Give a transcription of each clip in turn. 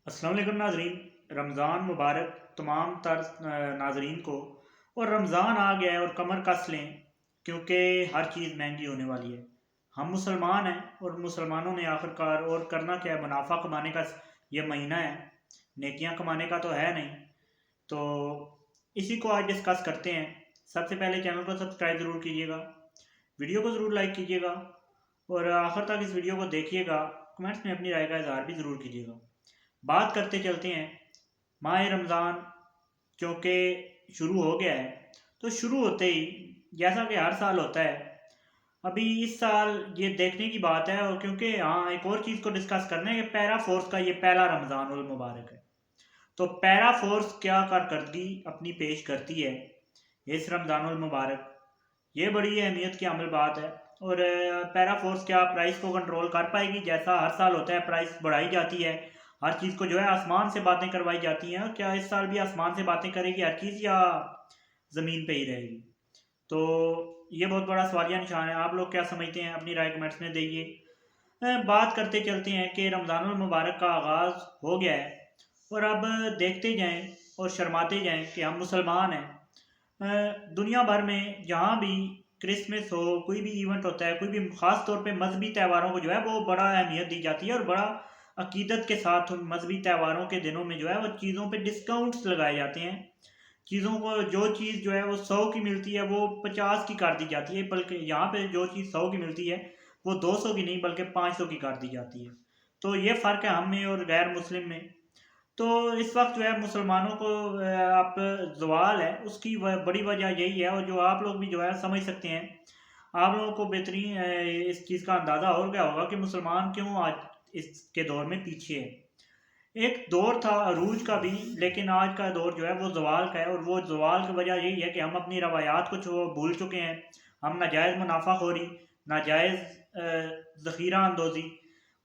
السلام علیکم ناظرین، رمضان مبارک تمام تر ناظرین کو۔ اور رمضان آ گیا ہے اور کمر کس لیں کیونکہ ہر چیز مہنگی ہونے والی ہے۔ ہم مسلمان ہیں اور مسلمانوں نے آخر کار اور کرنا کیا ہے، منافع کمانے کا یہ مہینہ ہے، نیکیاں کمانے کا تو ہے نہیں۔ تو اسی کو آج ڈسکس کرتے ہیں۔ سب سے پہلے چینل کو سبسکرائب ضرور کیجیے گا، ویڈیو کو ضرور لائک کیجیے گا اور آخر تک اس ویڈیو کو دیکھیے گا۔ کمنٹس میں اپنی رائے کا اظہار بھی ضرور کیجیے گا۔ بات کرتے چلتے ہیں ماہ رمضان چونکہ شروع ہو گیا ہے، تو شروع ہوتے ہی جیسا کہ ہر سال ہوتا ہے، ابھی اس سال یہ دیکھنے کی بات ہے، اور کیونکہ ہاں ایک اور چیز کو ڈسکس کرنا ہے کہ پیرا فورس کا یہ پہلا رمضان المبارک ہے، تو پیرا فورس کیا کارکردگی اپنی پیش کرتی ہے اس رمضان المبارک، یہ بڑی اہمیت کی عمل بات ہے۔ اور پیرا فورس کیا پرائس کو کنٹرول کر پائے گی؟ جیسا ہر سال ہوتا ہے پرائس بڑھائی جاتی ہے، ہر چیز کو جو ہے آسمان سے باتیں کروائی جاتی ہیں، کیا اس سال بھی آسمان سے باتیں کرے گی ہر چیز یا زمین پہ ہی رہے گی؟ تو یہ بہت بڑا سوالیہ نشان ہے۔ آپ لوگ کیا سمجھتے ہیں؟ اپنی رائے کمنٹس میں دیجیے۔ بات کرتے چلتے ہیں کہ رمضان المبارک کا آغاز ہو گیا ہے اور اب دیکھتے جائیں اور شرماتے جائیں کہ ہم مسلمان ہیں۔ دنیا بھر میں جہاں بھی کرسمس ہو، کوئی بھی ایونٹ ہوتا ہے، کوئی بھی خاص طور پہ مذہبی تہواروں کو جو ہے وہ بڑا اہمیت دی جاتی ہے اور بڑا عقیدت کے ساتھ ان مذہبی تہواروں کے دنوں میں جو ہے وہ چیزوں پہ ڈسکاؤنٹس لگائے جاتے ہیں۔ چیزوں کو جو چیز جو ہے وہ 100 کی ملتی ہے وہ 50 کی کر دی جاتی ہے، بلکہ یہاں پہ جو چیز 100 کی ملتی ہے وہ 200 کی نہیں بلکہ 500 کی کر دی جاتی ہے۔ تو یہ فرق ہے ہم میں اور غیر مسلم میں۔ تو اس وقت جو ہے مسلمانوں کو آپ زوال ہے، اس کی بڑی وجہ یہی ہے، اور جو آپ لوگ بھی جو ہے سمجھ سکتے ہیں، آپ لوگوں کو بہترین اس چیز کا اندازہ ہو گیا ہوگا کہ مسلمان کیوں آج اس کے دور میں پیچھے ہے۔ ایک دور تھا عروج کا بھی، لیکن آج کا دور جو ہے وہ زوال کا ہے، اور وہ زوال کی وجہ یہی ہے کہ ہم اپنی روایات کو بھول چکے ہیں۔ ہم ناجائز منافع خوری، ناجائز ذخیرہ اندوزی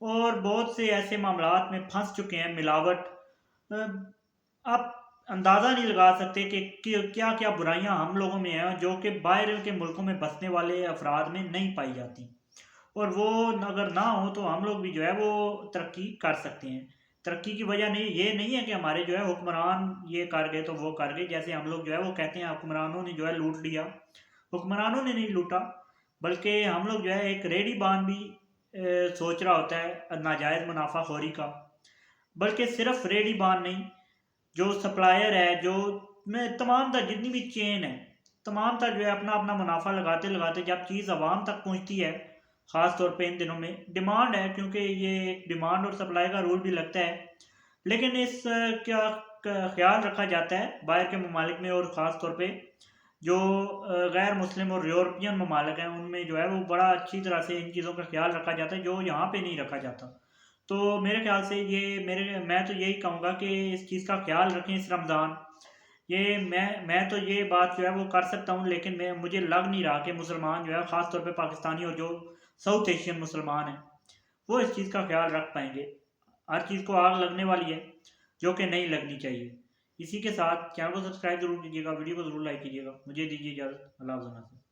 اور بہت سے ایسے معاملات میں پھنس چکے ہیں، ملاوٹ۔ آپ اندازہ نہیں لگا سکتے کہ کیا کیا برائیاں ہم لوگوں میں ہیں جو کہ باہر کے ملکوں میں بسنے والے افراد میں نہیں پائی جاتی، اور وہ اگر نہ ہو تو ہم لوگ بھی جو ہے وہ ترقی کر سکتے ہیں۔ ترقی کی وجہ نہیں یہ نہیں ہے کہ ہمارے جو ہے حکمران یہ کر گئے تو وہ کر گئے، جیسے ہم لوگ جو ہے وہ کہتے ہیں حکمرانوں نے جو ہے لوٹ لیا۔ حکمرانوں نے نہیں لوٹا، بلکہ ہم لوگ جو ہے ایک ریڈی بان بھی سوچ رہا ہوتا ہے ناجائز منافع خوری کا، بلکہ صرف ریڈی بان نہیں، جو سپلائر ہے، جو میں تمام تر جتنی بھی چین ہے، تمام تر جو ہے اپنا اپنا منافع لگاتے لگاتے جب چیز عوام تک پہنچتی ہے، خاص طور پہ ان دنوں میں ڈیمانڈ ہے، کیونکہ یہ ایک ڈیمانڈ اور سپلائی کا رول بھی لگتا ہے، لیکن اس کا خیال رکھا جاتا ہے باہر کے ممالک میں، اور خاص طور پہ جو غیر مسلم اور یورپین ممالک ہیں ان میں جو ہے وہ بڑا اچھی طرح سے ان چیزوں کا خیال رکھا جاتا ہے جو یہاں پہ نہیں رکھا جاتا۔ تو میرے خیال سے میں تو یہی کہوں گا کہ اس چیز کا خیال رکھیں اس رمضان۔ یہ میں تو یہ بات جو ہے وہ کر سکتا ہوں، لیکن مجھے لگ نہیں رہا کہ مسلمان جو ہے خاص طور پہ پاکستانی اور جو ساؤتھ ایشین مسلمان ہیں وہ اس چیز کا خیال رکھ پائیں گے۔ ہر چیز کو آگ لگنے والی ہے جو کہ نہیں لگنی چاہیے۔ اسی کے ساتھ چینل کو سبسکرائب ضرور کیجیے گا، ویڈیو کو ضرور لائک کیجیے گا۔ مجھے دیجیے اجازت، اللہ حافظ۔